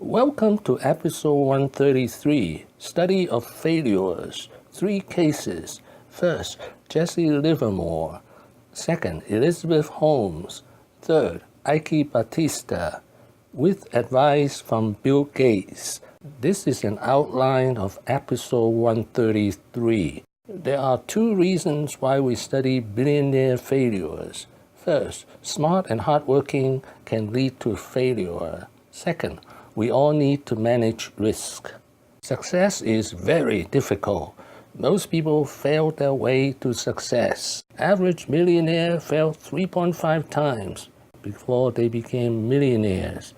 Welcome to episode 133, Study of Failures. 3 cases. First, Jesse Livermore. Second, Elizabeth Holmes. Third, Eike Batista. With advice from Bill Gates. This is an outline of episode 133. There are 2 reasons why we study billionaire failures. First, smart and hardworking can lead to failure. Second, we all need to manage risk. Success is very difficult. Most people fail their way to success. Average millionaire failed 3.5 times before they became millionaires.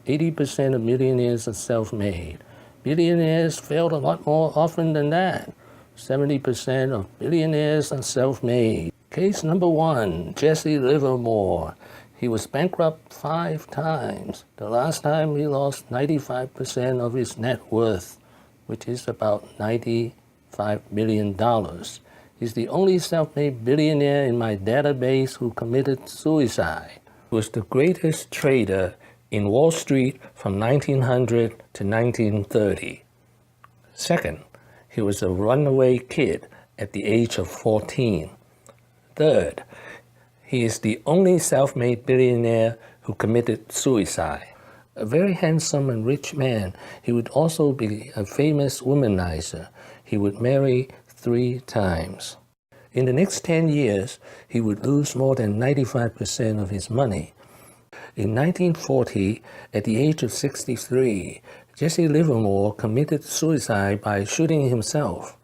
80% of millionaires are self-made. Billionaires failed a lot more often than that. 70% of billionaires are self-made. Case number 1, Jesse Livermore. He was bankrupt 5 times. The last time he lost 95% of his net worth, which is about $95 million. He's the only self-made billionaire in my database who committed suicide. He was the greatest trader in Wall Street from 1900 to 1930. Second, he was a runaway kid at the age of 14. Third, he is the only self-made billionaire who committed suicide. A very handsome and rich man, he would also be a famous womanizer. He would marry 3 times. In the next 10 years, he would lose more than 95% of his money. In 1940, at the age of 63, Jesse Livermore committed suicide by shooting himself.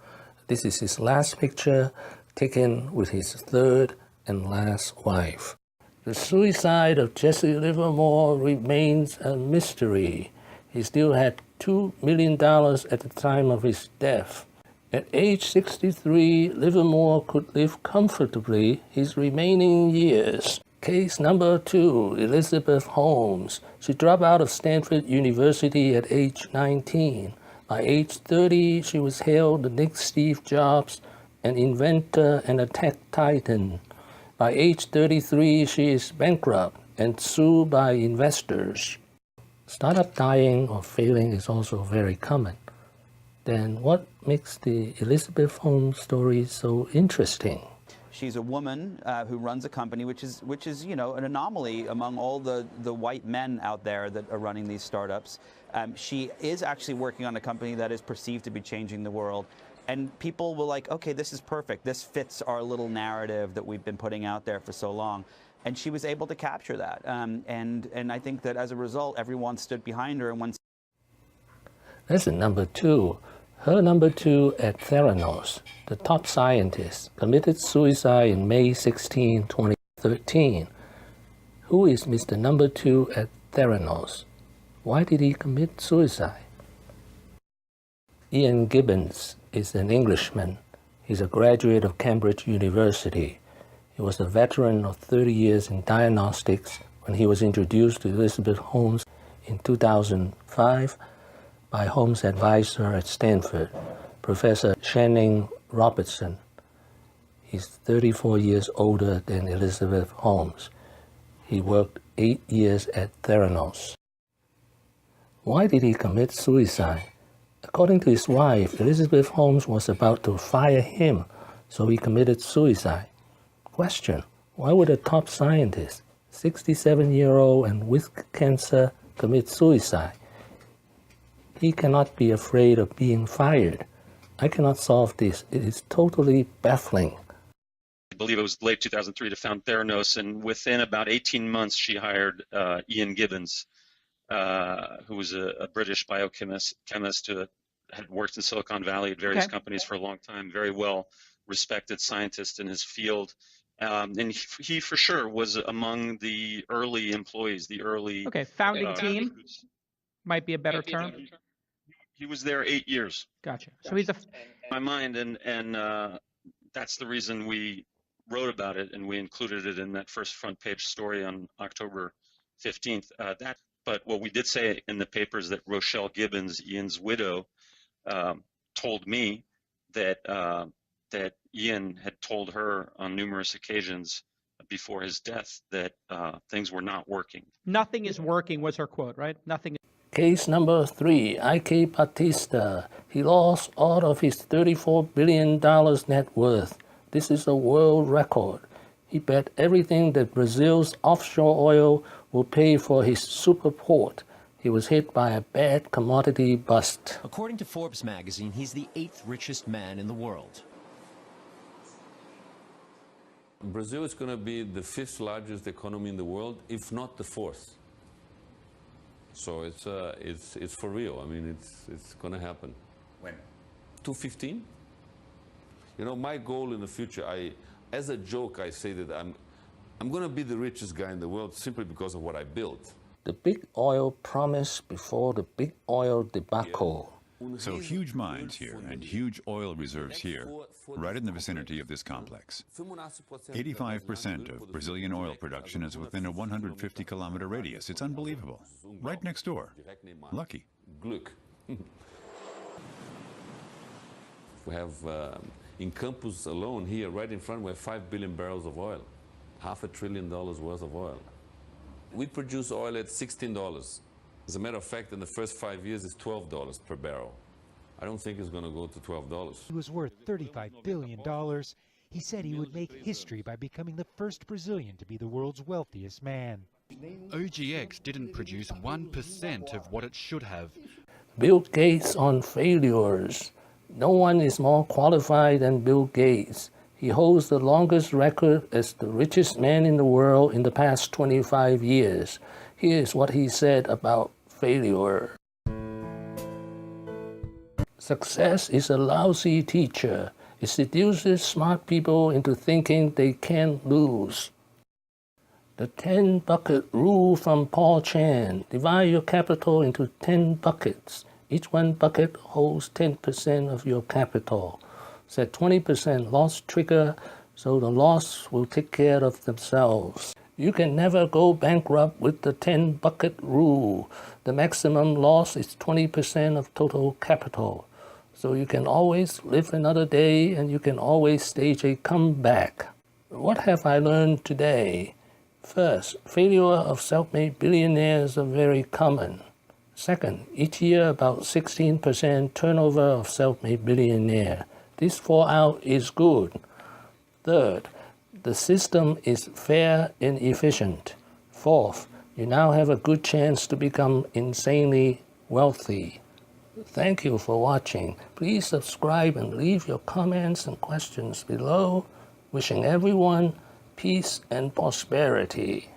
This is his last picture taken with his 3rd and last wife. The suicide of Jesse Livermore remains a mystery. He still had $2 million at the time of his death. At age 63, Livermore could live comfortably his remaining years. Case number 2, Elizabeth Holmes. She dropped out of Stanford University at age 19. By age 30, she was hailed the next Steve Jobs, an inventor and a tech titan. By age 33, she is bankrupt and sued by investors. Startup dying or failing is also very common. Then what makes the Elizabeth Holmes story so interesting? She's a woman who runs a company, which is an anomaly among all the white men out there that are running these startups. She is actually working on a company that is perceived to be changing the world. And people were like, okay, this is perfect. This fits our little narrative that we've been putting out there for so long. And she was able to capture that. And I think that as a result, everyone stood behind her. And Lesson number 2. Her number 2 at Theranos, the top scientist, committed suicide in May 16, 2013. Who is Mr. Number 2 at Theranos? Why did he commit suicide? Ian Gibbons is an Englishman. He's a graduate of Cambridge University. He was a veteran of 30 years in diagnostics when he was introduced to Elizabeth Holmes in 2005 by Holmes' advisor at Stanford, Professor Channing Robertson. He's 34 years older than Elizabeth Holmes. He worked 8 years at Theranos. Why did he commit suicide? According to his wife, Elizabeth Holmes was about to fire him, so he committed suicide. Question: why would a top scientist, 67-year-old and with cancer, commit suicide? He cannot be afraid of being fired. I cannot solve this. It is totally baffling. I believe it was late 2003 to found Theranos, and within about 18 months she hired Ian Gibbons, who was a British biochemist who had worked in Silicon Valley at various companies for a long time, very well respected scientist in his field. And he for sure was among the early employees, the early... founding team might be a better term. He was there 8 years. Gotcha. So he's a... My mind, and that's the reason we wrote about it, and we included it in that first front page story on October 15th. But what we did say in the papers that Rochelle Gibbons, Ian's widow, told me that that Ian had told her on numerous occasions before his death that things were not working. Nothing is working was her quote, right? Nothing. Case number 3, Eike Batista. He lost all of his $34 billion net worth. This is a world record. He bet everything that Brazil's offshore oil will pay for his super port. He was hit by a bad commodity bust. According to Forbes magazine, he's the 8th richest man in the world. Brazil is going to be the 5th largest economy in the world, if not the 4th. So it's for real. I mean, it's going to happen. When? 2015. You know, my goal in the future, as a joke, I say that I'm going to be the richest guy in the world simply because of what I built. The big oil promise before the big oil debacle. So huge mines here and huge oil reserves here, right in the vicinity of this complex. 85% of Brazilian oil production is within a 150-kilometer radius. It's unbelievable. Right next door. Lucky. Glück. We have, in Campos alone here, right in front, we have 5 billion barrels of oil. $500 billion worth of oil. We produce oil at $16. As a matter of fact, in the first 5 years, it's $12 per barrel. I don't think it's going to go to $12. He was worth $35 billion. He said he would make history by becoming the first Brazilian to be the world's wealthiest man. OGX didn't produce 1% of what it should have. Bill Gates on failures. No one is more qualified than Bill Gates. He holds the longest record as the richest man in the world in the past 25 years. Here's what he said about failure. Success is a lousy teacher. It seduces smart people into thinking they can't lose. The 10-bucket rule from Paul Chan. Divide your capital into 10 buckets. Each one bucket holds 10% of your capital. Set 20% loss trigger, so the loss will take care of themselves. You can never go bankrupt with the 10-bucket rule. The maximum loss is 20% of total capital. So you can always live another day and you can always stage a comeback. What have I learned today? First, failure of self-made billionaires are very common. Second, each year about 16% turnover of self-made billionaire. This fallout is good. Third, the system is fair and efficient. Fourth, you now have a good chance to become insanely wealthy. Thank you for watching. Please subscribe and leave your comments and questions below. Wishing everyone peace and prosperity.